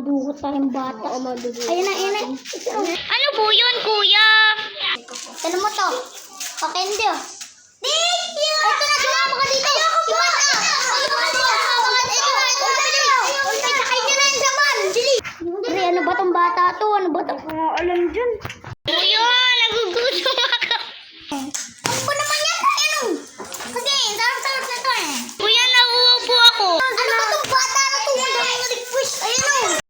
Madudukot tayong bata. Oo, madudukot. Ayan na, ayan na. Ano po yun, kuya? Tala mo to. Pakende oh. Thank you! Ito na, sumama ka dito. Ayoko po! Sakay niyo na yung saman. Dili. Pre, ano ba tong bata to? Ano ba to? Alam dyan. Kuya, nagugutom ako. Ano ba naman yan? Ano? Sige, sarap-sarap na to eh. Kuya, nauupo ako. Ano ba tong bata na to? Wala yung request. Ayun o.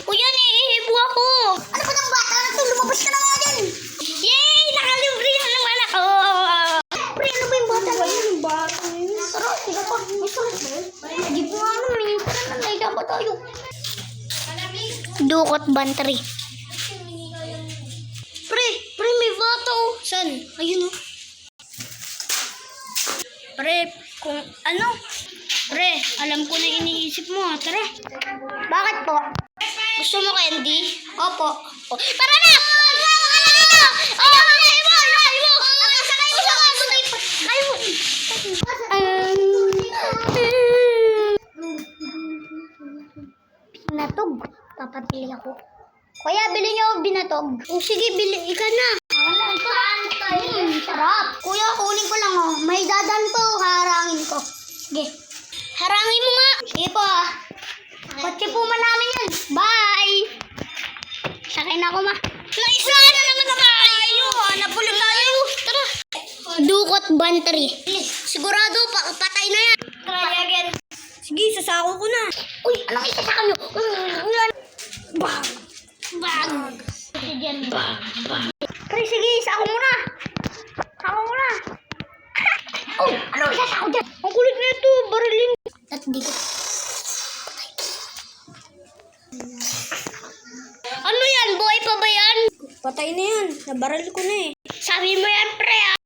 Kuya, naihibo ako. Ano ba tong bata na to? Lumabas ka na nga dyan. Yay! Nakalibre na naman ako. Pre, ano ba yung bata na yun? Yung bata na yun? Tara, sige pa. May sarap. Hindi po nga naman. May sarap na nahiga ba tayo? Dukot bantry. Pre, may bata oh. Saan? Ayun oh. Pre, kung ano? Pre, alam ko na iniisip mo ha. Tara. Bakit po? Gusto mo candy? Opo. Oh, tara na! Oh, sakay mo! Sakay mo! Sakay mo! Sakay mo! Binatog. Papabili ako. Kuya, bili niyo ako binatog. Oh, sige, bili ka na. Sarap. Kuya, kunin ko lang oh. May dadan po. Harangin ko. Sige. Harangin mo nga. Sige po ah. Kotse po man namin yan. Bye! Sakay na ako ma. Naisa na naman tayo. Hanap ulit tayo. Tara. Dukot bantry. Sigurado, patay na yan. Try again. Sige, sasako ko na. Uy, anong isa sa kanyo? Bang! Bang! Sige, Bang! Bang! Pre, sige, isa ako muna. Ako muna. Uy, anong isa sa ako dyan? Ang kulit na ito, barilin. At dito. Ano yan? Buhay pa ba yan? Patay na yan. Nabaril ko na eh. Sabi mo yan, pre ah.